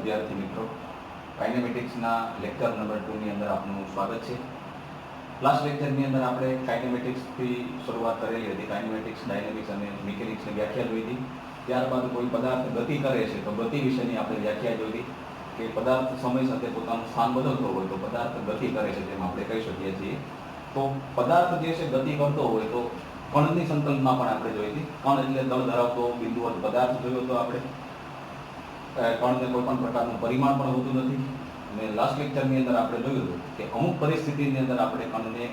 વિદ્યાર્થી મિત્રો, કાઇનેમેટિક્સના lecture number 2 ની અંદર આપનું સ્વાગત છે. લાસ્ટ લેક્ચરની અંદર આપણે કાઇનેમેટિક્સથી શરૂઆત કરેલી હતી. કાઇનેમેટિક્સ, ડાયનેમિક્સ અને મિકેનિક્સની વ્યાખ્યા જોઈ હતી. ત્યારબાદ કોઈ પદાર્થ ગતિ કરે છે તો ગતિ વિશેની આપણે વ્યાખ્યા જોઈ હતી કે પદાર્થ સમય સાથે પોતાનું સ્થાન બદલતો હોય તો પદાર્થ ગતિ કરે છે તેમ આપણે કહી શકીએ છીએ. તો પદાર્થ જે છે ગતિ કરતો હોય તો કણની સંકલ્પના પણ આપણે જોઈ હતી. કણ એટલે દળ ધરાવતો બિંદુવત પદાર્થ જોયો તો આપણે. કણને કોઈ પણ પ્રકારનું પરિમાણ પણ હોતું નથી. અને લાસ્ટ લેક્ચરની અંદર આપણે જોયું હતું કે અમુક પરિસ્થિતિની અંદર આપણે કણને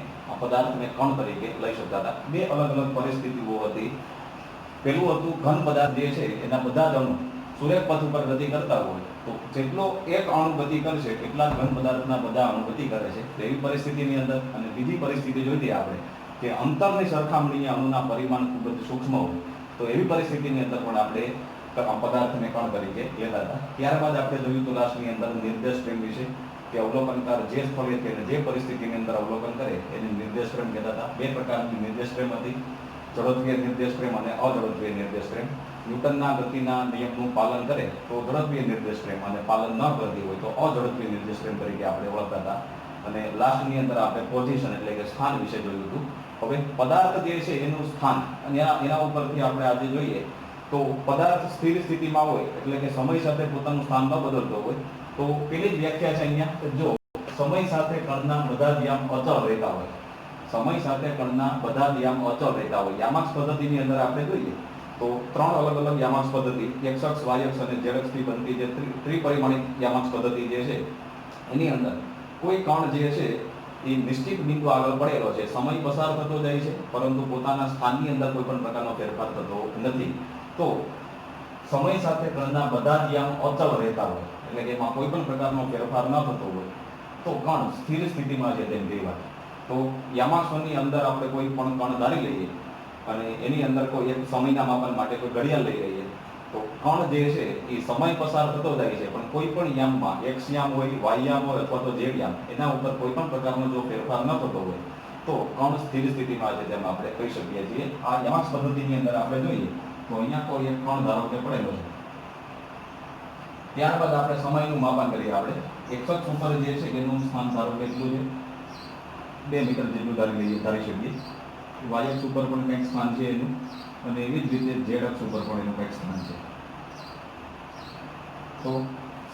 પદાર્થને કણ તરીકે લઈ શકતા હતા. બે અલગ અલગ પરિસ્થિતિઓ હતી. પહેલું હતું ઘન પદાર્થ જે છે એના બધા જ અણુ સુરેખ પથ ઉપર ગતિ કરતા હોય તો જેટલો એક અણુ ગતિ કરશે એટલા ઘન પદાર્થના બધા અણુ ગતિ કરે છે એવી પરિસ્થિતિની અંદર. અને બીજી પરિસ્થિતિ જોઈતી આપણે કે અંતરની સરખામણીએ અણુના પરિમાણ ખૂબ જ સૂક્ષ્મ હોય તો એવી પરિસ્થિતિની અંદર પણ આપણે પદાર્થને કણ તરીકે લેતા હતા. ત્યારબાદ આપણે જોયું તો લાસ્ટની અંદર નિર્દેશ પ્રેમ વિશે કે અવલોકનકાર જે સ્થળે કે જે પરિસ્થિતિની અંદર અવલોકન કરે એને નિર્દેશ પ્રેમ કહેતા હતા. બે પ્રકારની નિર્દેશ પ્રેમ હતી, ઝડપીય નિર્દેશ પ્રેમ અને અઝડપીય નિર્દેશ પ્રેમ. ન્યૂટનના ગતિના નિયમનું પાલન કરે તો ઝડપીય નિર્દેશ પ્રેમ અને પાલન ન કરતી હોય તો અઝડપીય નિર્દેશ પ્રેમ તરીકે આપણે ઓળખતા હતા. અને લાસ્ટની અંદર આપણે પોઝિશન એટલે કે સ્થાન વિશે જોયું હતું. હવે પદાર્થ જે છે એનું સ્થાન અને એના ઉપરથી આપણે આજે જોઈએ તો પદાર્થ સ્થિર સ્થિતિમાં હોય એટલે કે સમય સાથે પોતાનું સ્થાન ન બદલતો હોય તો પેલી જ વ્યાખ્યા છે અહીંયા કે જો સમય સાથે કણના બધા જ યામ અચળ રહેતા હોય, સમય સાથે કણના બધા જ યામ અચળ રહેતા હોય. યામાક્ષ પદ્ધતિની અંદર આપણે જોઈએ તો ત્રણ અલગ અલગ યામાક્ષ પદ્ધતિ એક્સ અક્ષ, વાય અક્ષ અને ઝેડ અક્ષથી બનતી જે ત્રિપરિમાણિક યામાક્ષ પદ્ધતિ જે છે એની અંદર કોઈ કણ જે છે એ નિશ્ચિત બિંદુ આગળ પડેલો છે, સમય પસાર થતો જાય છે પરંતુ પોતાના સ્થાનની અંદર કોઈ પણ પ્રકારનો ફેરફાર થતો નથી. તો સમય સાથે કણના બધા જ યામ અચળ રહેતા હોય એટલે કે એમાં કોઈ પણ પ્રકારનો ફેરફાર ન થતો હોય તો કણ સ્થિર સ્થિતિમાં છે તેમ કહેવાય. તો યામાક્ષની અંદર આપણે કોઈ પણ કણ ધારી લઈએ અને એની અંદર કોઈ એક સમયના માપન માટે કોઈ ઘડિયાળ લઈ લઈએ તો કણ જે છે એ સમય પસાર થતો જાય છે પણ કોઈ પણ યામમાં એક્સ યામ હોય, વાય યામ હોય અથવા તો ઝેડ યામ એના ઉપર કોઈ પણ પ્રકારનો જો ફેરફાર ન થતો હોય તો કણ સ્થિર સ્થિતિમાં છે તેમ આપણે કહી શકીએ છીએ. આ યામાક્ષ પદ્ધતિની અંદર આપણે જોઈએ તો અહીંયા કોઈ એક કણ ધારો કે પડેલો છે. ત્યારબાદ આપણે સમયનું માપન કરીએ. આપણે એક્સ અક્ષ ઉપર જે છે એનું સ્થાન ધારો કે એટલું છે 2 મીટર જેટલું ધારી શકીએ. વાય અક્ષ ઉપર પણ કંઈક સ્થાન છે એનું અને એવી જ રીતે ઝેડ અક્ષ ઉપર પણ એનું કંઈક સ્થાન છે. તો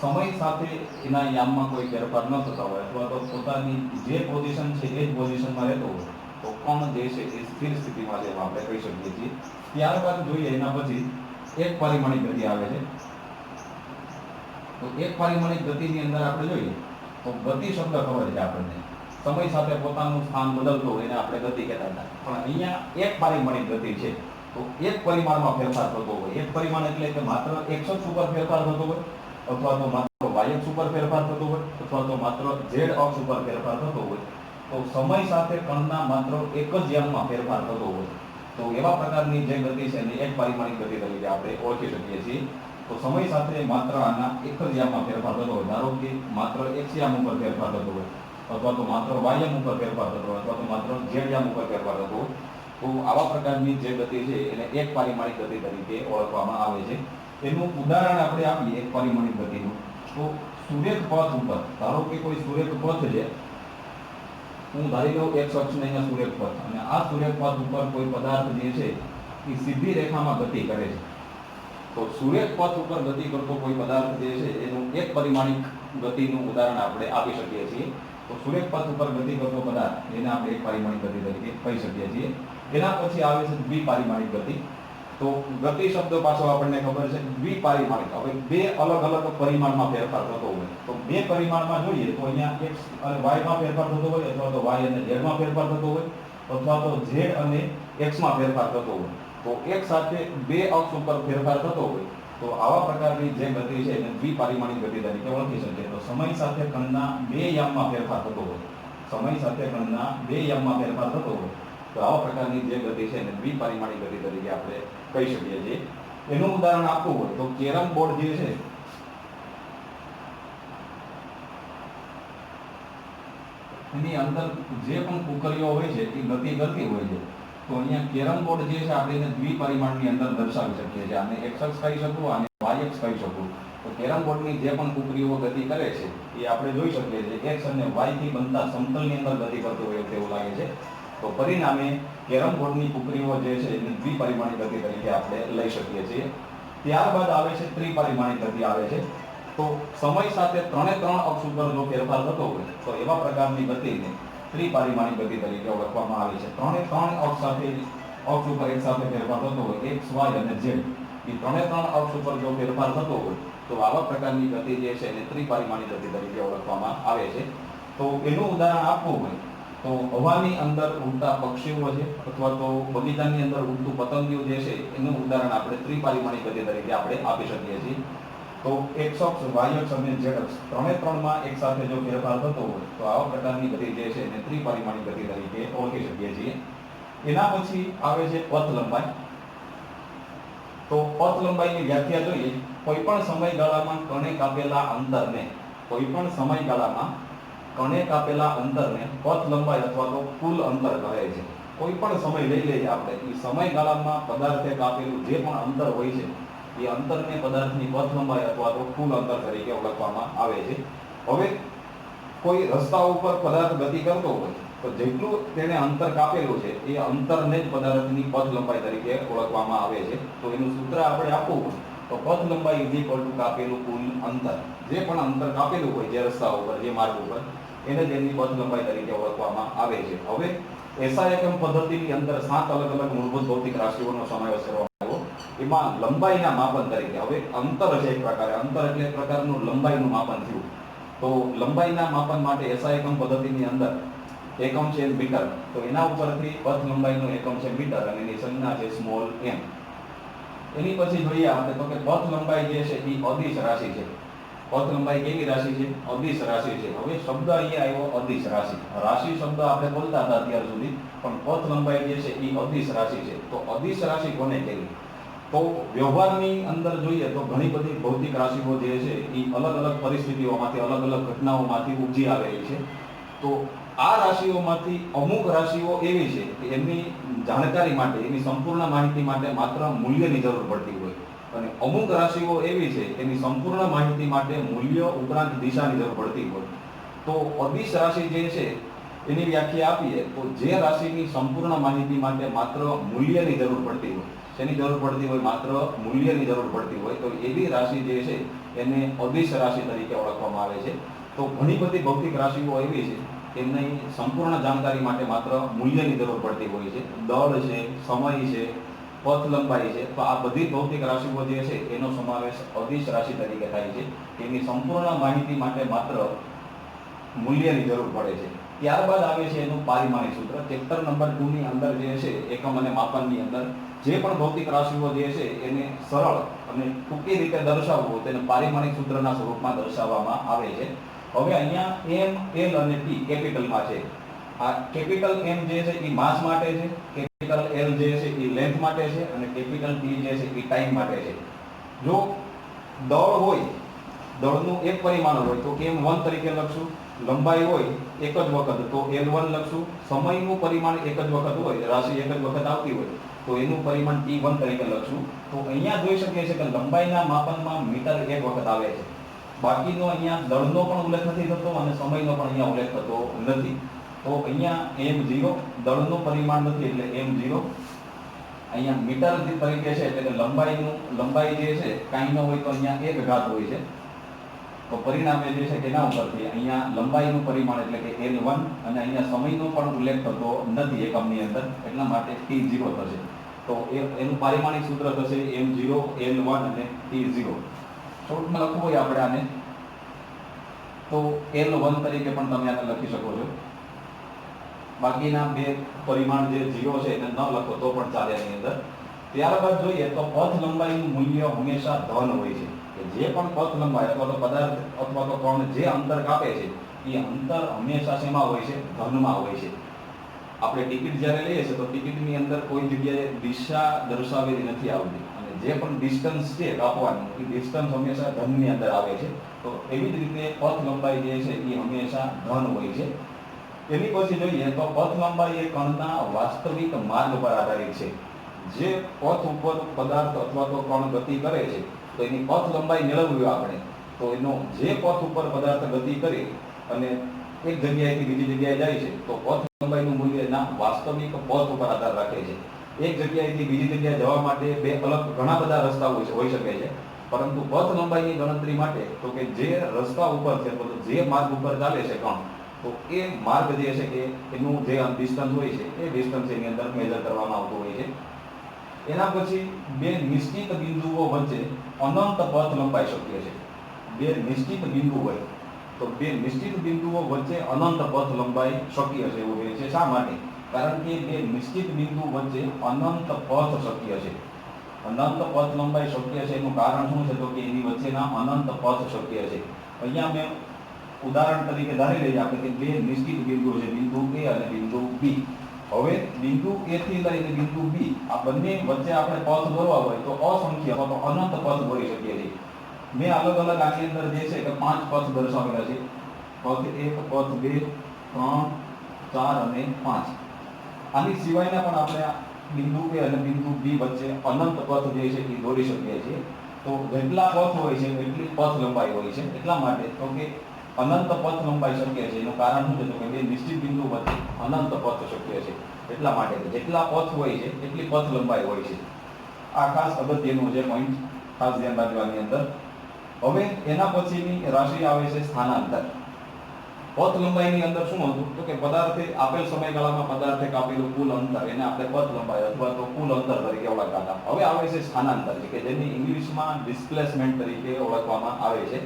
સમય સાથે એના યામમાં કોઈ ફેરફાર ન થતા હોય અથવા તો પોતાની જે પોઝિશન છે એ જ પોઝિશનમાં રહેતો હોય તો કણ જે છે એ સ્થિર સ્થિતિમાં છે આપણે કહી શકીએ છીએ. ત્યારબાદ જોઈએ એના પછી એક પરિમાણિક ગતિ આવે છે. તો એક પરિમાણિક ગતિની અંદર આપણે જોઈએ તો ગતિ શબ્દ ખબર છે આપણને, સમય સાથે પોતાનું સ્થાન બદલતો હોય એને આપણે ગતિ કહેતા હતા. પણ અહીંયા એક પરિમાણિક ગતિ છે તો એક પરિમાણમાં ફેરફાર થતો હોય. એક પરિમાણ એટલે કે માત્ર એક્સ અક્ષ ઉપર ફેરફાર થતો હોય અથવા તો માત્ર વાય અક્ષ ઉપર ફેરફાર થતો હોય અથવા તો માત્ર ઝેડ અક્ષ ઉપર ફેરફાર થતો હોય તો સમય સાથે કણના માત્ર એક જ યામમાં ફેરફાર થતો હોય તો એવા પ્રકારની જે ગતિ છે એને એક પરિમાણિક ગતિ તરીકે આપણે ઓળખી શકીએ છીએ. તો સમય સાથે માત્ર આના એક જ યામમાં ફેરફાર થતો હોય, ધારો કે માત્ર એક્સ યામ ઉપર ફેરફાર થતો હોય અથવા તો માત્ર વાય યામ ઉપર ફેરફાર થતો હોય અથવા તો માત્ર ઝેડ યામ ઉપર ફેરફાર થતો હોય તો આવા પ્રકારની જે ગતિ છે એને એક પરિમાણિક ગતિ તરીકે ઓળખવામાં આવે છે. એનું ઉદાહરણ આપણે આપીએ એક પરિમાણિક ગતિનું તો સુરેખ પથ ઉપર, ધારો કે કોઈ સુરેખ પથ છે, હું ધારી લઉં એક્સ અક્ષને અહીંયા સુરેખ પથ અને આ સુરેખ પથ ઉપર કોઈ પદાર્થ જે છે એ સીધી રેખામાં ગતિ કરે છે. તો સુરેખ પથ ઉપર ગતિ કરતો કોઈ પદાર્થ જે છે એનું એક પરિમાણિક ગતિનું ઉદાહરણ આપણે આપી શકીએ છીએ. તો સુરેખ પથ ઉપર ગતિ કરતો પદાર્થ એને આપણે એક પરિમાણિક ગતિ તરીકે કહી શકીએ છીએ. એના પછી આવે છે દ્વિપરિમાણિક ગતિ. તો ગતિ શબ્દ પાછો આપણને ખબર છે દ્વિપરિમાણિક. હવે બે અલગ અલગ પરિમાણમાં ફેરફાર થતો હોય તો બે પરિમાણમાં જોઈએ તો અહીંયા એક્સ અને વાયમાં ફેરફાર થતો હોય અથવા તો વાય અને ઝેડમાં ફેરફાર થતો હોય અથવા તો ઝેડ અને એક્સમાં ફેરફાર થતો હોય તો એક સાથે બે અક્ષ ઉપર ફેરફાર થતો હોય તો આવા પ્રકારની જે ગતિ છે એને દ્વિપરિમાણિક ગતિ તરીકે ઓળખી શકીએ. તો સમય સાથે કણના બે યામમાં ફેરફાર થતો હોય, સમય સાથે કણના બે યામમાં ફેરફાર થતો હોય તો આવા પ્રકારની જે ગતિ છે એને દ્વિપરિમાણિક ગતિ તરીકે આપણે કહી શકીએ છીએ. એનું ઉદાહરણ આપવું હોય તો કેરમ બોર્ડ જે છે એની અંદર જે પણ કુકરીઓ હોય છે એ ગતિ કરતી હોય છે તો અહીંયા કેરમ બોર્ડ જે છે આપણે એને દ્વિપરિમાણની અંદર દર્શાવી શકીએ છીએ. આને એક્સ અક્ષ કહી શકું અને વાય અક્ષ કહી શકું. તો કેરમ બોર્ડની જે પણ કુકરીઓ ગતિ કરે છે એ આપણે જોઈ શકીએ છીએ x અને y થી બનતા સમતલની અંદર ગતિ કરતી હોય તેવું લાગે છે. તો પરિણામે કેરમ બોર્ડની કુકરીઓ જે છે એની દ્વિપરિમાણીય ગતિ તરીકે આપણે લઈ શકીએ છીએ. ત્યારબાદ આવે છે ત્રિપરિમાણીય ગતિ આવે છે. તો સમય સાથે ત્રણે ત્રણ અક્ષ ઉપર જો ફેરફાર થતો હોય તો એવા પ્રકારની ગતિને ત્રિપરિમાણીય ગતિ તરીકે ઓળખવામાં આવે છે. ત્રણે ત્રણ અક્ષ ઉપર એક સાથે ફેરફાર થતો હોય x, y અને z, એ ત્રણે ત્રણ અક્ષ ઉપર જો ફેરફાર થતો હોય તો આવા પ્રકારની ગતિ જે છે એને ત્રિપરિમાણીય ગતિ તરીકે ઓળખવામાં આવે છે. તો એનું ઉદાહરણ આપવું હોય તો હવાની અંદર ઉડતા પક્ષીઓ છે અથવા તો બગીચાની અંદર ઉડતું પતંગિયું જે છે એનું ઉદાહરણ આપણે ત્રિપરિમાણીય ગતિ તરીકે આપણે આપી શકીએ છીએ. તો x અક્ષ, y અક્ષ અને z અક્ષ ત્રણે ત્રણમાં એક સાથે જો ફેરફાર થતો હોય તો આવા પ્રકારની ગતિ જે છે એને ત્રિપરિમાણીય ગતિ તરીકે ઓળખી શકીએ છીએ. એના પછી આવે છે પથ લંબાઈ. તો પથ લંબાઈની વ્યાખ્યા જોઈએ, કોઈ પણ સમયગાળામાં કણે કાપેલા અંતરને પથ લંબાઈ અથવા તો કુલ અંતર કહે છે. કોઈ પણ સમય લઈ લઈએ આપણે, એ સમયગાળામાં પદાર્થે કાપેલું જે પણ અંતર હોય છે એ અંતરને પદાર્થની પથ લંબાઈ અથવા તો કુલ અંતર તરીકે ઓળખવામાં આવે છે. હવે કોઈ રસ્તા ઉપર પદાર્થ ગતિ કરતો હોય તો જેટલું તેને અંતર કાપેલું છે એ અંતરને જ પદાર્થની પથ લંબાઈ તરીકે ઓળખવામાં આવે છે. તો એનું સૂત્ર આપણે આપવું હોય તો પથ લંબાઈ = કાપેલું કુલ અંતર. જે પણ અંતર કાપેલું હોય જે રસ્તા ઉપર, જે માર્ગ ઉપર, એને તેની પથ લંબાઈ તરીકે ઓળખવામાં આવે છે. હવે એસઆઈ એકમ પદ્ધતિની અંદર 7 અલગ અલગ મૂળભૂત ભૌતિક રાશિઓનો સમાવેશ કરવામાં આવ્યો. એમાં લંબાઈના માપન તરીકે, હવે અંતર છે એક પ્રકારે, અંતર એટલે એક પ્રકારનું લંબાઈનું માપન થયું. તો લંબાઈના માપન માટે એસઆઈ એકમ પદ્ધતિની અંદર એકમ છે મીટર. તો એના ઉપરથી પથ લંબાઈનો એકમ છે મીટર અને એની સંજ્ઞા છે સ્મોલ m. એની પછી જોઈએ આપણે તો કે પથ લંબાઈ જે છે એ અદિશ રાશિ છે. પથ લંબાઈ કેવી રાશિ છે? અદિશ રાશિ છે. હવે શબ્દ અહીંયા આવ્યો અદિશ રાશિ. રાશિ શબ્દ આપણે બોલતા હતા અત્યાર સુધી, પણ પથ લંબાઈ જે છે એ અદિશ રાશિ છે. તો અદિશ રાશિ કોને કહેવી? તો વ્યવહારની અંદર જોઈએ તો ઘણી બધી ભૌતિક રાશિઓ જે છે એ અલગ અલગ પરિસ્થિતિઓમાંથી, અલગ અલગ ઘટનાઓમાંથી ઉપજી આવેલી છે. તો આ રાશિઓમાંથી અમુક રાશિઓ એવી છે કે એમની જાણકારી માટે, એની સંપૂર્ણ માહિતી માટે માત્ર મૂલ્યની જરૂર પડતી હોય, અને અમુક રાશિઓ એવી છે એની સંપૂર્ણ માહિતી માટે મૂલ્ય ઉપરાંત દિશાની જરૂર પડતી હોય. તો અદિશ રાશિ જે છે એની વ્યાખ્યા આપીએ તો જે રાશિની સંપૂર્ણ માહિતી માટે માત્ર મૂલ્યની જરૂર પડતી હોય, શેની જરૂર પડતી હોય? માત્ર મૂલ્યની જરૂર પડતી હોય, તો એવી રાશિ જે છે એને અદિશ રાશિ તરીકે ઓળખવામાં આવે છે. તો ઘણી બધી ભૌતિક રાશિઓ એવી છે એમની સંપૂર્ણ જાણકારી માટે માત્ર મૂલ્યની જરૂર પડતી હોય છે. દળ છે, સમય છે, પથ લંબાઈ છે. તો આ બધી ભૌતિક રાશિઓ જે છે એનો સમાવેશ અદિશ રાશિ તરીકે થાય છે. એની સંપૂર્ણ માહિતી માટે માત્ર મૂલ્યની જરૂર પડે છે. ત્યારબાદ આવે છે એનું પારિમાણિક સૂત્ર. ચેપ્ટર નંબર 2 ની અંદર જે છે એકમ અને માપનની અંદર જે પણ ભૌતિક રાશિઓ જે છે એને સરળ અને ટૂંકી રીતે દર્શાવવું તેને પારિમાણિક સૂત્રના સ્વરૂપમાં દર્શાવવામાં આવે છે. હવે અહીંયા m, l અને t કેપિટલમાં છે. આ કેપિટલ M જે છે એ માસ માટે છે, કેપિટલ L જે છે એ લેન્થ માટે છે અને કેપિટલ T જે છે એ ટાઈમ માટે છે. જો દળ હોય, દળનું એક પરિમાણ હોય તો m1 તરીકે લખશું. લંબાઈ હોય એક જ વખત તો l1 લખશું. સમયનું પરિમાણ એક જ વખત હોય, રાશિ એક જ વખત આવતી હોય તો એનું પરિમાણ t1 તરીકે લખશું. તો અહીંયા જોઈ શકીએ છીએ કે લંબાઈના માપનમાં મીટર એક વખત આવે છે. બાકીનો અહીંયા દળનો પણ ઉલ્લેખ નથી થતો અને સમયનો પણ અહીંયા ઉલ્લેખ થતો નથી. તો અહીંયા m0, દળનું પરિમાણ નથી એટલે m0. અહીંયા મીટર તરીકે છે એટલે કે લંબાઈ જે છે કાંઈ ન હોય તો અહીંયા 1 ઘાત હોય છે. તો પરિણામે જે છે તેના ઉપરથી અહીંયા લંબાઈનું પરિમાણ એટલે કે l1 અને અહીંયા સમયનો પણ ઉલ્લેખ થતો નથી એકમની અંદર, એટલા માટે t0 થશે. તો એનું પારિમાણિક સૂત્ર થશે m0, l1 અને t0. શોર્ટમાં લખવું હોય આપણે આને તો l1 તરીકે પણ તમે આને લખી શકો છો. બાકીના બે પરિમાણ જે 0 છે એને ન લખો તો પણ ચાલે એની અંદર. ત્યારબાદ જોઈએ તો પથ લંબાઈનું મૂલ્ય હંમેશા ધન હોય છે. કે જે પણ પથ લંબાઈ અથવા તો પદાર્થ અથવા તો કણ જે અંતર કાપે છે એ અંતર હંમેશા શેમાં હોય છે? ધનમાં હોય છે. આપણે ટિકિટ જ્યારે લઈએ છીએ તો ટિકિટની અંદર કોઈ જગ્યાએ દિશા દર્શાવેલી નથી આવતી, અને જે પણ ડિસ્ટન્સ છે કાપવાનું એ ડિસ્ટન્સ હંમેશા ધનની અંદર આવે છે. તો એવી જ રીતે પથ લંબાઈ જે છે એ હંમેશા ધન હોય છે. એની પછી જોઈએ તો પથ લંબાઈ એ કણના વાસ્તવિક માર્ગ પર આધારિત છે. જે પથ ઉપર પદાર્થ અથવા તો કણ ગતિ કરે છે તો એની પથ લંબાઈ મેળવવી આપણે તો એનો જે પથ ઉપર પદાર્થ ગતિ કરી અને એક જગ્યાએથી બીજી જગ્યાએ જાય છે તો પથ લંબાઈનું મૂલ્ય એના વાસ્તવિક પથ ઉપર આધાર રાખે છે. એક જગ્યાએથી બીજી જગ્યાએ જવા માટે બે અલગ ઘણા બધા રસ્તાઓ હોઈ શકે છે, પરંતુ પથ લંબાઈની ગણતરી માટે તો કે જે રસ્તા ઉપર છે તો જે માર્ગ ઉપર ચાલે છે કણ તો એ માર્ગ જે છે કે એનું જે ડિસ્ટન્સ હોય છે એ ડિસ્ટન્સ એની અંદર મેજર કરવામાં આવતું હોય છે. એના પછી બે નિશ્ચિત બિંદુઓ વચ્ચે અનંત પથ લંબાઈ શક્ય છે. બે નિશ્ચિત બિંદુ હોય તો બે નિશ્ચિત બિંદુઓ વચ્ચે અનંત પથ લંબાઈ શક્ય છે એવું કહે છે. શા માટે? કારણ કે બે નિશ્ચિત બિંદુ વચ્ચે અનંત પથ શક્ય છે. અનંત પથ લંબાઈ શક્ય છે એનું કારણ શું છે તો કે એની વચ્ચેના અનંત પથ શક્ય છે. અહીંયા મેં ઉદાહરણ તરીકે ધારી લઈએ આપણે કે બે નિશ્ચિત બિંદુ છે, બિંદુ A અને બિંદુ B. હવે બિંદુ A થી લઈને બિંદુ B આ બંને વચ્ચે આપણે પથ દોરવા હોય તો અસંખ્ય તો અનંત પથ દોરી શકીએ છીએ. મેં અલગ અલગ આની અંદર જે છે કે 5 પથ દર્શાવેલા છે. પથ 1, પથ 2, 3, 4 અને 5. આની સિવાયના પણ આપણે બિંદુ A અને બિંદુ B વચ્ચે અનંત પથ જે છે એ દોરી શકીએ છીએ. તો જેટલા પથ હોય છે એટલી પથ લંબાઈ હોય છે. એટલા માટે તો કે અનંત પથ લંબાઈ શક્ય છે એનું કારણ શું છે તો કે બે નિશ્ચિત બિંદુ વચ્ચે અનંત પથ શક્ય છે. એટલા માટે જેટલા પથ હોય છે એટલી પથ લંબાઈ હોય છે. આ ખાસ અગત્યનો જે પોઈન્ટ ખાસ ધ્યાન રાખવાની અંદર. હવે એના પછીની રાશિ આવે છે સ્થાનાંતર. પથ લંબાઈની અંદર શું હતું તો કે પદાર્થે આપેલ સમયગાળામાં પદાર્થે કાપેલું કુલ અંતર એને આપણે પથ લંબાઈ અથવા તો કુલ અંતર તરીકે ઓળખતા. હવે આવે છે સ્થાનાંતર કે જેને ઇંગ્લિશમાં ડિસ્પ્લેસમેન્ટ તરીકે ઓળખવામાં આવે છે.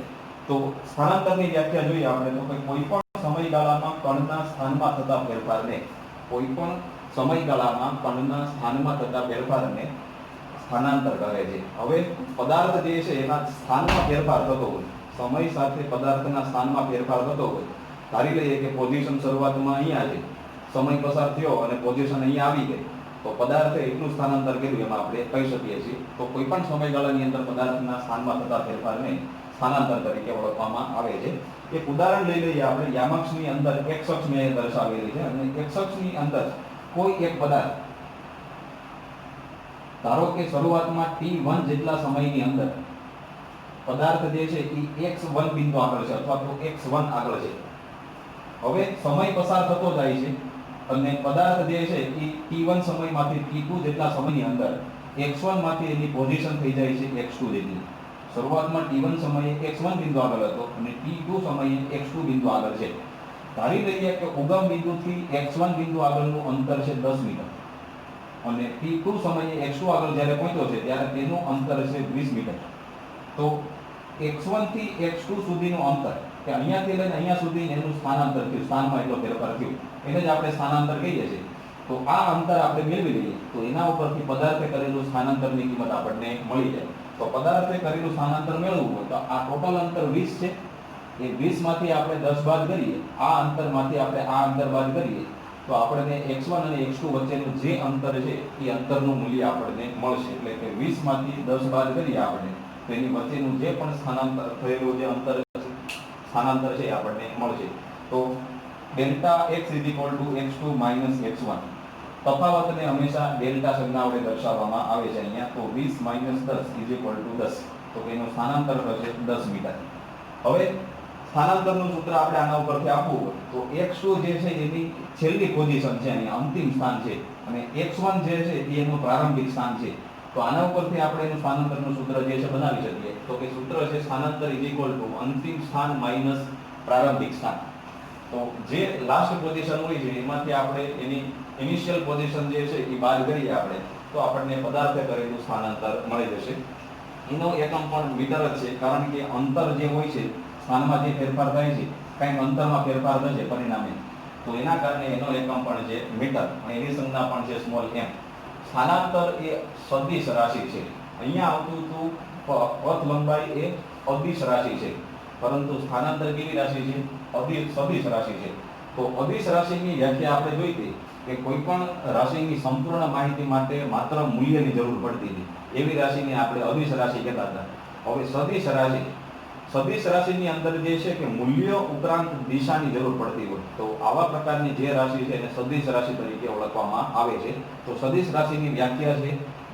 તો સ્થાનાંતરની વ્યાખ્યા જોઈએ આપણે તો કે કોઈ પણ સમયગાળામાં કણના સ્થાનમાં થતા ફેરફારને સ્થાનાંતર કહે છે. હવે પદાર્થ જે છે એના સ્થાનમાં ફેરફાર થતો હોય, સમય સાથે પદાર્થના સ્થાનમાં ફેરફાર થતો હોય. ધારી લઈએ કે પોઝિશન શરૂઆતમાં અહીંયા છે, સમય પસાર થયો અને પોઝિશન અહીંયા આવી ગઈ તો પદાર્થે એટલું સ્થાનાંતર કર્યું એમાં આપણે કહી શકીએ છીએ. તો કોઈ પણ સમયગાળાની અંદર પદાર્થના સ્થાનમાં થતા ફેરફારને સ્થાનાંતર તરીકે ઓળખવામાં આવે છે. એક ઉદાહરણ લઈ લઈએ આપણે. યામક્ષની અંદર x અક્ષ મેં દર્શાવેલી છે અને x અક્ષની અંદર કોઈ એક પદાર્થ ધારો કે શરૂઆતમાં t1 જેટલા સમયની અંદર પદાર્થ જે છે એ x1 બિંદુ આગળ છે અથવા તો x1 આગળ છે. હવે સમય પસાર થતો જાય છે અને પદાર્થ જે છે એ t1 સમયમાંથી t2 જેટલા સમયની અંદર x1 માંથી એની પોઝિશન થઈ જાય છે x2 જેટલી. શરૂઆતમાં t1 સમયે x1 બિંદુ આગળ હતો અને t2 સમયે x2 બિંદુ આગળ છે. ધારી લઈએ કે ઉગમ બિંદુથી x1 બિંદુ આગળનું અંતર છે 10 મીટર અને t2 સમયે x2 આગળ જ્યારે પહોંચ્યો છે ત્યારે તેનું અંતર છે 20 મીટર. તો x1 થી x2 સુધીનું અંતર કે અહીંયાથી લઈને અહીંયા સુધી એનું સ્થાનાંતર થયું, સ્થાનમાં એટલો ફેરફાર થયો એને જ આપણે સ્થાનાંતર કહીએ છીએ. તો આ અંતર આપણે મેળવી લઈએ તો એના ઉપરથી પદાર્થે કરેલું સ્થાનાંતરની કિંમત આપણને મળી જાય. તો પદાર્થે કરેલું સ્થાનાંતર મેળવવું હોય તો આ ટોટલ અંતર 20 છે. એ 20 માંથી આપણે 10 બાદ કરીએ, આ અંતરમાંથી આપણે આ અંતર બાદ કરીએ તો આપણને x1 અને x2 વચ્ચેનું જે અંતર છે એ અંતરનું મૂલ્ય આપણને મળશે. એટલે કે 20 માંથી 10 બાદ કરીએ આપણે તો એની વચ્ચેનું જે પણ સ્થાનાંતર થયેલું જે સ્થાનાંતર છે આપણને મળશે. તો ડેલ્ટા x x2 - x1 તફાવતને હંમેશા ડેલ્ટા સંજ્ઞા વડે દર્શાવવામાં આવે છે. અહીંયા તો 20 - 10 10 તો એનું સ્થાનાંતર થશે 10 મીટર. હવે સ્થાનાંતરનું સૂત્ર આપણે આના ઉપરથી આપવું હોય તો x2 જે છે એની છેલ્લી પોઝિશન છે, અહીંયા અંતિમ સ્થાન છે અને x1 જે છે એ એનું પ્રારંભિક સ્થાન છે. તો આના ઉપરથી આપણે એનું સ્થાનાંતરનું સૂત્ર જે છે બનાવી શકીએ. તો કે સૂત્ર છે સ્થાનાંતર અંતિમ સ્થાન માઈનસ પ્રારંભિક સ્થાન. તો જે લાસ્ટ પોઝિશન હોય છે એમાંથી આપણે એની ઇનિશિયલ પોઝિશન જે છે એ બાદ કરીએ આપણે તો આપણને પદાર્થે કરેલું સ્થાનાંતર મળી જશે. એનો એકમ પણ મીટર જ છે કારણ કે અંતર જે હોય છે સ્થાનમાં જે ફેરફાર થાય છે કંઈક અંતરમાં ફેરફાર થશે પરિણામે તો એના કારણે એનો એકમ પણ છે મીટર અને એની સંજ્ઞા પણ છે સ્મોલ m. સ્થાનાંતર એ સદિશ રાશિ છે. અહીંયા આવતું હતું પથ લંબાઈ એ અદિશ રાશિ છે પરંતુ સ્થાનાંતર કેવી રાશિ છે? સદિશ રાશિ છે. તો અદિશ રાશિની વ્યાખ્યા આપણે જોઈ હતી કે કોઈ પણ રાશિની સંપૂર્ણ માહિતી માટે માત્ર મૂલ્યની જરૂર પડતી હતી. એવી રાશિને આપણે અદિશ રાશિ કહેતા હતા. હવે સદિશ રાશિની અંદર જે છે કે મૂલ્ય ઉપરાંત દિશાની જરૂર પડતી હોય તો આવા પ્રકારની જે રાશિ છે એને સદિશ રાશિ તરીકે ઓળખવામાં આવે છે. તો સદિશ રાશિની વ્યાખ્યા છે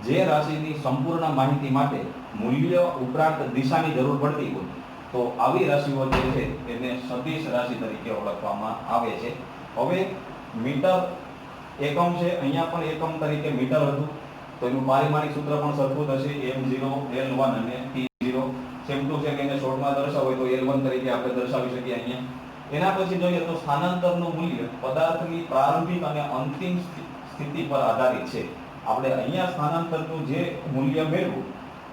જે રાશિની સંપૂર્ણ માહિતી માટે મૂલ્ય ઉપરાંત દિશાની જરૂર પડતી હોય તો આવી રાશિઓ જે છે એને સદિશ રાશિ તરીકે ઓળખવામાં આવે છે. હવે મીટર એકમ છે, અહીંયા પણ એકમ તરીકે મીટર હતું તો એનું પારિમાણિક સૂત્ર પણ સરખું થશે m0 l1 અને t0. સેમ ટુ સેમ એને શોર્ટમાં દર્શાવવું હોય તો l1 તરીકે આપણે દર્શાવી શકીએ અહીંયા. એના પછી જોઈએ તો સ્થાનાંતરનું મૂલ્ય પદાર્થની પ્રારંભિક અને અંતિમ સ્થિતિ પર આધારિત છે. આપણે અહીંયા સ્થાનાંતરનું જે મૂલ્ય મેળવું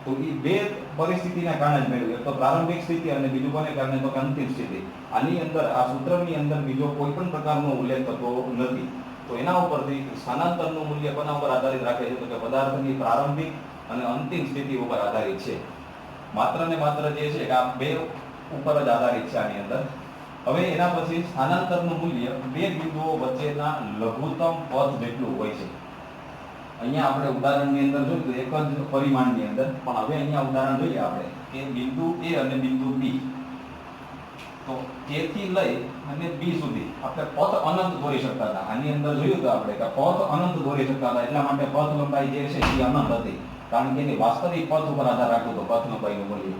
તો એ બે પરિસ્થિતિના કારણે જ મેળવ્યું. એક તો પ્રારંભિક સ્થિતિ અને બીજું કોને કારણે તો અંતિમ સ્થિતિ. આની અંદર આ સૂત્રની અંદર બીજો કોઈ પણ પ્રકારનો ઉલ્લેખ થતો નથી. તો એના ઉપરથી સ્થાનાંતરનું મૂલ્ય કોના ઉપર આધારિત રાખે છે તો કે પદાર્થની પ્રારંભિક અને અંતિમ સ્થિતિ ઉપર આધારિત છે. માત્ર ને માત્ર જે છે કે આ બે ઉપર જ આધારિત છે આની અંદર. હવે એના પછી સ્થાનાંતરનું મૂલ્ય બે બિંદુઓ વચ્ચેના લઘુત્તમ પથ જેટલું હોય છે. અહીંયા આપણે ઉદાહરણની અંદર જોયું એક જ પરિમાણની અંદર, પણ હવે અહીંયા ઉદાહરણ જોઈએ આપણે કે બિંદુ A અને બિંદુ B. તો A થી લઈ અને B સુધી આપણે પથ અનંત દોરી શકતા હતા. આની અંદર જોયું તો આપણે કે પથ અનંત દોરી શકતા હતા, એટલા માટે પથ લંબાઈ જે છે એ અનંત હતી, કારણ કે એની વાસ્તવિક પથ ઉપર આધાર રાખતો હતો પથ લંબાઈનું મૂલ્ય.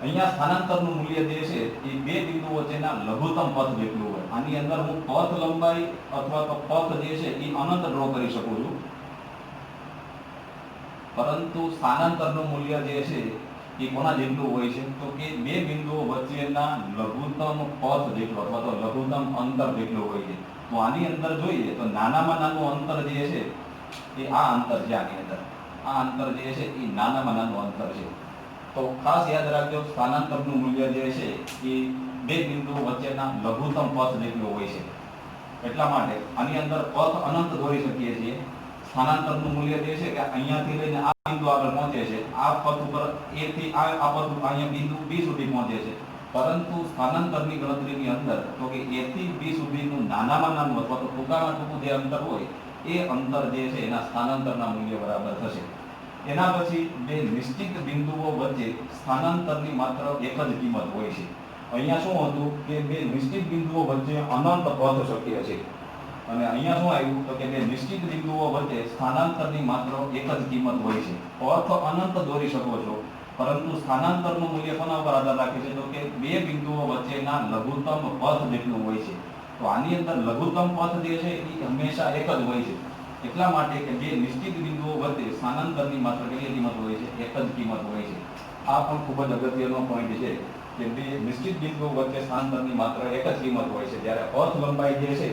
અહીંયા સ્થાનાંતરનું મૂલ્ય જે છે એ બે બિંદુઓ વચ્ચેના લઘુત્તમ પથ જેટલું હોય. આની અંદર હું પથ લંબાઈ અથવા તો પથ જે છે એ અનંત ડ્રો કરી શકું છું, પરંતુ સ્થાનાંતરનું મૂલ્ય જે છે એ કોના જેટલું હોય છે તો કે બે બિંદુઓ વચ્ચેના લઘુત્તમ પથ જેટલું અથવા તો લઘુત્તમ અંતર જેટલું હોય છે. તો આની અંદર જોઈએ તો નાનામાં નાનું અંતર જે છે એ આ અંતર છે. આની અંદર આ અંતર જે છે એ નાનામાં નાનું અંતર છે. તો ખાસ યાદ રાખજો સ્થાનાંતરનું મૂલ્ય જે છે એ બે બિંદુઓ વચ્ચેના લઘુત્તમ પથ જેટલું હોય છે. એટલા માટે આની અંદર પથ અનંત દોરી શકીએ છીએ. સ્થાનાંતરનું મૂલ્ય જે છે કે અહીંયાથી લઈને આ બિંદુ આગળ પહોંચે છે, આ પથ ઉપર A થી આ પથ અહીંયા બિંદુ B સુધી પહોંચે છે, પરંતુ સ્થાનાંતરની ગણતરીની અંદર તો કે A થી B સુધીનું નાનામાં નાનું અથવા તો ટૂંકામાં ટૂંકું જે અંતર હોય એ અંતર જે છે એના સ્થાનાંતરના મૂલ્ય બરાબર થશે. એના પછી બે નિશ્ચિત બિંદુઓ વચ્ચે સ્થાનાંતરની માત્ર એક જ કિંમત હોય છે. અહીંયા શું હતું કે બે નિશ્ચિત બિંદુઓ વચ્ચે અનંત પથ શક્ય છે, અને અહીંયા શું આવ્યું તો કે બે નિશ્ચિત બિંદુઓ વચ્ચે સ્થાનાંતરની માત્ર એક જ કિંમત હોય છે. પથ અનંત દોરી શકો છો, પરંતુ સ્થાનાંતરનું મૂલ્ય કોના ઉપર આધાર રાખે છે તો કે બે બિંદુઓ વચ્ચેના લઘુત્તમ પથ જેટલું હોય છે. તો આની અંદર લઘુત્તમ પથ જે છે એ હંમેશા એક જ હોય છે. એટલા માટે કે બે નિશ્ચિત બિંદુઓ વચ્ચે સ્થાનાંતરની માત્ર કેટલી કિંમત હોય છે? એક જ કિંમત હોય છે. આ પણ ખૂબ જ અગત્યનો પોઈન્ટ છે કે બે નિશ્ચિત બિંદુઓ વચ્ચે સ્થાનાંતરની માત્ર એક જ કિંમત હોય છે, જ્યારે પથ લંબાઈ જે છે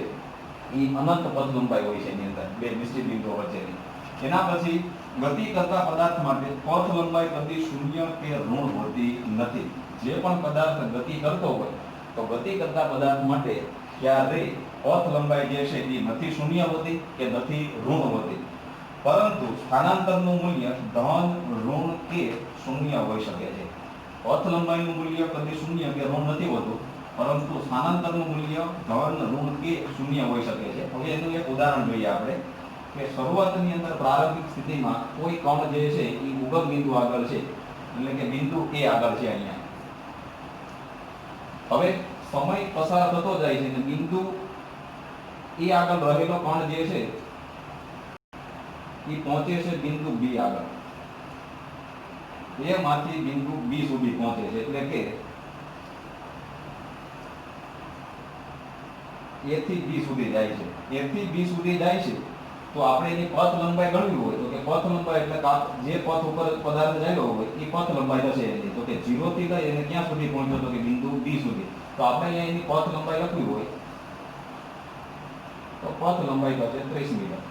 એ અનંત પથ લંબાઈ હોય છે એની અંદર બે નિશ્ચિત બિંદુઓ વચ્ચેની. એના પછી ગતિ કરતા પદાર્થ માટે પથ લંબાઈ કદી શૂન્ય કે ઋણ હોતી નથી. જે પણ પદાર્થ ગતિ કરતો હોય તો ગતિ કરતા પદાર્થ માટે ક્યારેય પથ લંબાઈ જે છે એ નથી શૂન્ય હોતી કે નથી ઋણ હોતી, પરંતુ સ્થાનાંતરનું મૂલ્ય ધન, ઋણ કે શૂન્ય હોઈ શકે છે. પથ લંબાઈનું મૂલ્ય કદી શૂન્ય કે ઋણ નથી હોતું, પરંતુ સ્થાનાંતરનું મૂલ્ય ધન, ઋણ કે શૂન્ય હોઈ શકે છે. હવે એનું એક ઉદાહરણ જોઈએ આપણે કે શરૂઆતની અંદર પ્રારંભિક સ્થિતિમાં કોઈ કણ જે છે એ ઉગમ બિંદુ આગળ છે, એટલે કે બિંદુ A આગળ છે અહીંયા. હવે સમય પસાર થતો જાય છે અને બિંદુ A આગળ રહેલો કણ જે છે એ પહોંચે છે બિંદુ B આગળ. A માંથી બિંદુ B સુધી પહોંચે છે, એટલે કે A થી B સુધી જાય છે. A થી B સુધી જાય છે તો આપણે એની પથ લંબાઈ ગણવી હોય તો કે પથ લંબાઈ એટલે જે પથ ઉપર પદાર્થ ચાલ્યો હોય એ પથ લંબાઈ થશે એની. તો કે 0 થી લઈ અને ક્યાં સુધી પહોંચ્યો તો કે બિંદુ B સુધી. તો આપણે અહીંયા એની પથ લંબાઈ લખવી હોય તો પથ લંબાઈ થશે 30 મીટર.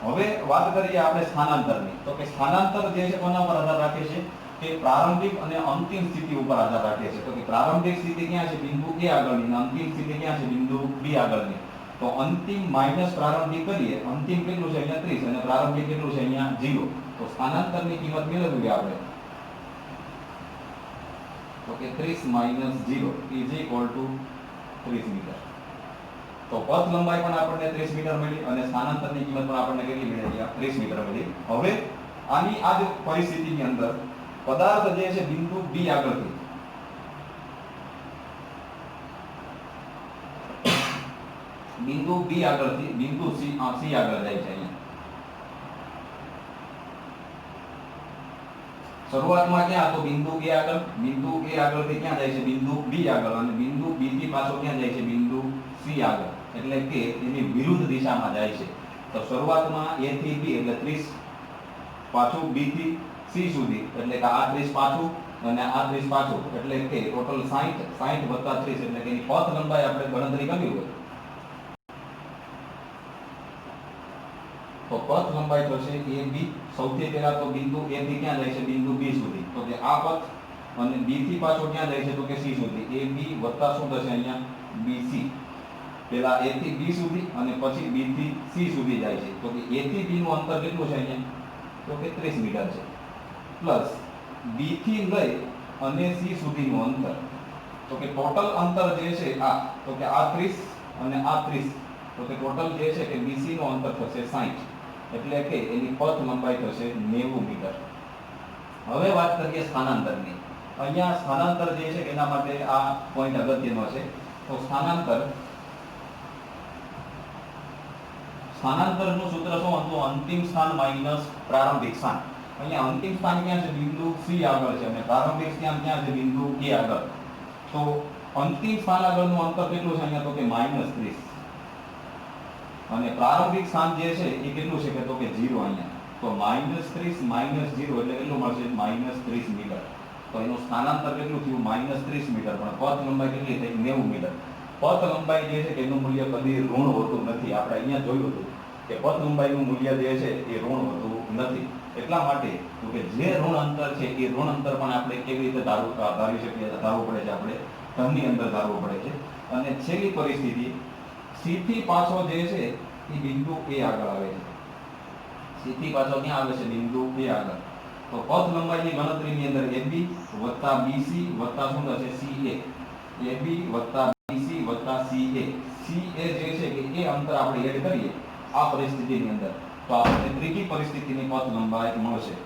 હવે વાત કરીએ આપણે સ્થાનાંતરની. તો કે સ્થાનાંતર જે છે કોના પર આધાર રાખે છે કે પ્રારંભિક અને અંતિમ સ્થિતિ ઉપર આધાર રાખે છે. તો કે પ્રારંભિક સ્થિતિ ક્યાં છે? બિંદુ A આગળની, અને અંતિમ સ્થિતિ ક્યાં છે? બિંદુ B આગળની. તો અંતિમ માઈનસ પ્રારંભિક કરીએ, અંતિમ કેટલું છે અહીંયા 30 અને પ્રારંભિક કેટલું છે અહીંયા 0. તો સ્થાનાંતરની કિંમત મેળવવી આપણે તો કે 30 minus 0 is equal to 30 metre. તો પથ લંબાઈ પણ આપણને 30 મીટર મળી અને સ્થાનાંતરની કિંમત પણ આપણને કેટલી મળી? 30 મીટર મળી. હવે આની આ જ પરિસ્થિતિની અંદર પદાર્થ જે છે બિંદુ B આગળથી બિંદુ B આગળથી બિંદુ C આગળ જાય છે અહીંયા. શરૂઆતમાં ક્યાં તો બિંદુ A આગળ, બિંદુ A આગળથી ક્યાં જાય છે બિંદુ B આગળ, અને બિંદુ B થી પાછો ક્યાં જાય છે બિંદુ C આગળ, એટલે કે એની વિરુદ્ધ દિશામાં જાય છે. તો શરૂઆતમાં A થી B એટલે 30, પાછું B થી C સુધી એટલે કે આ 30 પાછું અને આ 30 પાછું, એટલે કે ટોટલ 60, 60 વત્તા 30 એટલે કે એની પથ લંબાઈ આપણે ગણતરી કરવી હોય તો પથ લંબાઈ થશે AB. સૌથી પહેલા તો બિંદુ A થી ક્યાં જાય છે બિંદુ B સુધી, તો કે આ પથ, અને B થી પાછો ક્યાં જાય છે તો કે C સુધી. AB વત્તા શું થશે અહીંયા BC, પહેલા A થી B સુધી અને પછી B થી C સુધી જાય છે, તો કે A થી B નું અંતર કેટલું છે અહીંયા તો કે 30 મીટર છે, પ્લસ B થી લઈ અને C સુધીનું અંતર, તો કે ટોટલ અંતર જે છે આ, તો કે આ 30 અને આ 30, તો કે ટોટલ જે છે કે BC નું અંતર થશે 60, એટલે કે એની પથ લંબાઈ થશે 90 મીટર. હવે વાત કરીએ સ્થાનાંતરની. અહીંયા સ્થાનાંતર જે છે એના માટે આ પોઈન્ટ અગત્યનો છે. તો સ્થાનાંતરનું સૂત્ર શું હતું? અંતિમ સ્થાન માઈનસ પ્રારંભિક સ્થાન. અહીંયા અંતિમ સ્થાન ક્યાં છે બિંદુ C આગળ છે અને પ્રારંભિક સ્થાન ક્યાં છે બિંદુ A આગળ. તો અંતિમ સ્થાન આગળનું અંતર કેટલું છે અહીંયા તો કે -30, અને પ્રારંભિક સ્થાન જે છે એ કેટલું છે કે તો કે 0 અહીંયા. તો -30 - 0 એટલે કેટલું મળશે -30 મીટર. તો એનું સ્થાનાંતર કેટલું થયું -30 મીટર, પણ પથ લંબાઈ કેટલી થઈ 90 મીટર. પથ લંબાઈ જે છે કે એનું મૂલ્ય કદી ઋણ હોતું નથી. આપણે અહીંયા જોયું હતું કે પથ લંબાઈનું મૂલ્ય જે છે એ ઋણ હોતું નથી. એટલા માટે કે જે ઋણ અંતર છે એ ઋણ અંતર પણ આપણે કેવી રીતે ધારી શકીએ, ધારવું પડે છે, આપણે ટર્મની અંદર ધારવું પડે છે. અને છેલ્લી પરિસ્થિતિ, C થી પાછો જે છે એ બિંદુ A આગળ આવે છે. C થી પાછો ક્યાં આવે છે બિંદુ A આગળ. તો પથ લંબાઈની ગણતરીની અંદર AB વત્તા BC વત્તા શું થશે CA, AB વત્તા BC વત્તા CA, CA જે છે કે એ અંતર આપણે એડ કરીએ આ પરિસ્થિતિની અંદર, તો આપણને ત્રીજી પરિસ્થિતિની પથ લંબાઈ મળશે.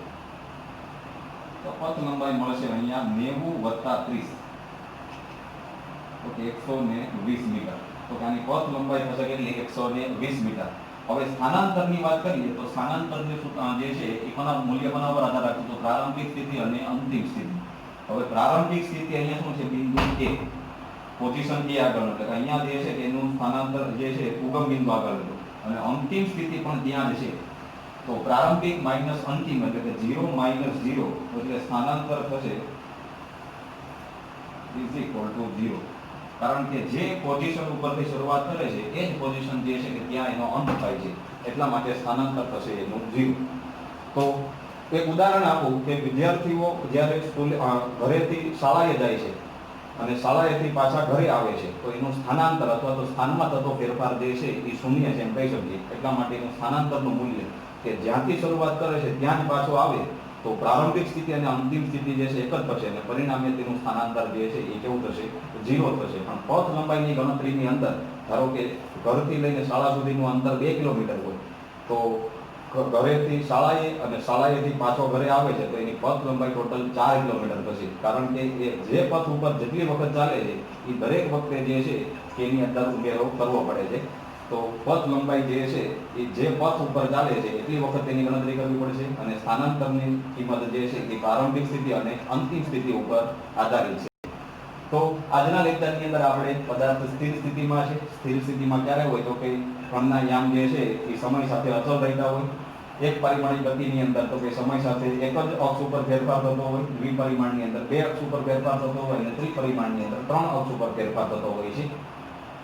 તો પથ લંબાઈ મળશે અહીંયા 90 વત્તા 30, તો કે 120 મીટર. તો આની પથ લંબાઈ થશે કેટલી 120 મીટર. હવે સ્થાનાંતરની વાત કરીએ તો સ્થાનાંતર જે છે એ કોના મૂલ્ય કોના પર આધાર રાખે તો પ્રારંભિક સ્થિતિ અને અંતિમ સ્થિતિ. હવે પ્રારંભિક સ્થિતિ અહીંયા શું છે બિંદુ A, પોઝિશન A આગળ, એટલે અહીંયા જે છે કે એનું સ્થાનાંતર જે છે ઉગમ બિંદુ આગળ હતું, અને અંતિમ સ્થિતિ પણ ત્યાં જ છે. તો પ્રારંભિક માઈનસ અંતિમ એટલે કે 0 - 0, એટલે સ્થાનાંતર થશે =0, કારણ કે જે પોઝિશન ઉપરથી શરૂઆત કરે છે એ જ પોઝિશન જે છે કે ત્યાં એનો અંત થાય છે, એટલા માટે સ્થાનાંતર થશે એનું 0. તો એક ઉદાહરણ આપું કે વિદ્યાર્થીઓ જ્યારે ઘરેથી શાળાએ જાય છે અને શાળાએથી પાછા ઘરે આવે છે, તો એનું સ્થાનાંતર અથવા તો સ્થાનમાં થતો ફેરફાર જે છે એ શૂન્ય છે એમ કહી શકીએ. એટલા માટે એનું સ્થાનાંતરનું મૂલ્ય કે જ્યાંથી શરૂઆત કરે છે ત્યાં જ પાછો આવે તો પ્રારંભિક સ્થિતિ અને અંતિમ સ્થિતિ જે છે એક જ થશે, અને પરિણામે તેનું સ્થાનાંતર જે છે એ કેવું થશે 0 થશે. પણ પથ લંબાઈની ગણતરીની અંદર ધારો કે ઘરથી લઈને શાળા સુધીનું અંતર 2 કિલોમીટર હોય, તો ઘરેથી શાળાએ અને શાળાએથી પાછો ઘરે આવે છે તો એની પથ લંબાઈ ટોટલ 4 કિલોમીટર થશે, કારણ કે એ જે પથ ઉપર જેટલી વખત ચાલે છે એ દરેક વખતે જે છે એની અંદર ઉમેરો કરવો પડે છે. તો પથ લંબાઈ જે છે એ જે પથ ઉપર ચાલે છે એટલી વખત તેની ગણતરી કરવી પડશે, અને સ્થાનાંતરની કિંમત જે છે એ પ્રારંભિક સ્થિતિ અને અંતિમ સ્થિતિ ઉપર આધારિત છે. તો આજના લેક્ચરની અંદર આપણે પદાર્થ સ્થિર સ્થિતિમાં છે. સ્થિર સ્થિતિમાં ક્યારે હોય તો કે કણના યામ જે છે એ સમય સાથે અચળ રહેતા હોય. એક પરિમાણીય ગતિની અંદર તો કે સમય સાથે એક જ અક્ષ ઉપર ફેરફાર થતો હોય, દ્વિપરિમાણની અંદર 2 અક્ષ ઉપર ફેરફાર થતો હોય, અને ત્રિપરિમાણની અંદર 3 અક્ષ ઉપર ફેરફાર થતો હોય છે.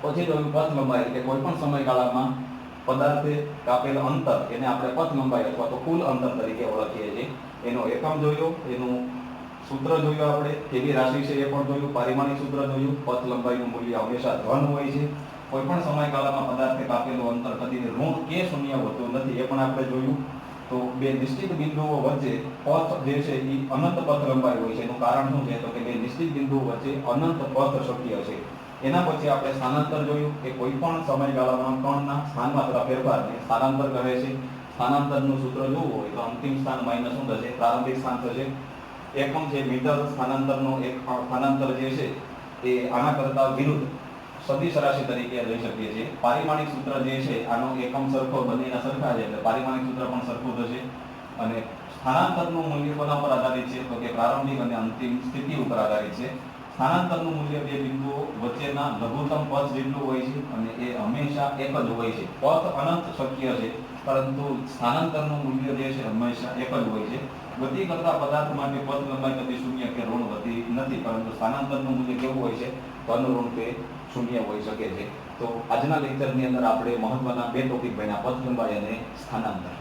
પછી તો પથ લંબાઈ કે કોઈ પણ સમયગાળામાં પદાર્થે કાપેલ અંતર એને આપણે પથ લંબાઈ અથવા તો કુલ અંતર તરીકે ઓળખીએ છીએ. એનો એકમ જોયો, એનું સૂત્ર જોયું, આપણે કેવી રાશિ છે એ પણ જોયું, પારિમાણિક સૂત્ર જોયું. પથ લંબાઈનું મૂલ્ય હંમેશા ધન હોય છે. કોઈ પણ સમયગાળામાં પદાર્થે કાપેલું અંતર કદી ઋણ કે શૂન્ય હોતું નથી એ પણ આપણે જોયું. તો બે નિશ્ચિત બિંદુઓ વચ્ચે પથ જે છે એ અનંત પથ લંબાઈ હોય છે. એનું કારણ શું છે તો કે બે નિશ્ચિત બિંદુઓ વચ્ચે અનંત પથ શક્ય છે. એના પછી આપણે સ્થાનાંતર જોયું કે કોઈ પણ સમયગાળામાં કણના સ્થાનમાં થતા ફેરફારને સ્થાનાંતર કહે છે. સ્થાનાંતરનું સૂત્ર જોવું હોય તો અંતિમ સ્થાન માઈનસ શું થશે પ્રારંભિક સ્થાન થશે. એકમ છે મીટર. સ્થાનાંતરનો એક સ્થાનાંતર જે છે એ આના કરતા વિરુદ્ધ સદિશ રાશિ તરીકે લઈ શકીએ છીએ. પારિમાણિક સૂત્ર જે છે આનો એકમ સરખો બંનેના સરખા છે એટલે પારિમાણિક સૂત્ર પણ સરખું થશે. અને સ્થાનાંતરનું મૂલ્ય કોના પર આધારિત છે? તો કે પ્રારંભિક અને અંતિમ સ્થિતિ ઉપર આધારિત છે. સ્થાનાંતરનું મૂલ્ય બે બિંદુઓ વચ્ચેના લઘુત્તમ પથ જેટલું હોય છે અને એ હંમેશા એક જ હોય છે. પથ અનંત શક્ય છે, પરંતુ સ્થાનાંતરનું મૂલ્ય જે છે હંમેશા એક જ હોય છે. ગતિ કરતા પદાર્થ માટે પથ લંબાઈ કદી શૂન્ય કે ઋણ હોતી નથી, પરંતુ સ્થાનાંતરનું મૂલ્ય કેવું હોય છે? ધન, ઋણ કે શૂન્ય હોઈ શકે છે. તો આજના લેક્ચરની અંદર આપણે મહત્વના બે ટોપિક ભણ્યા: પથ લંબાઈ અને સ્થાનાંતર.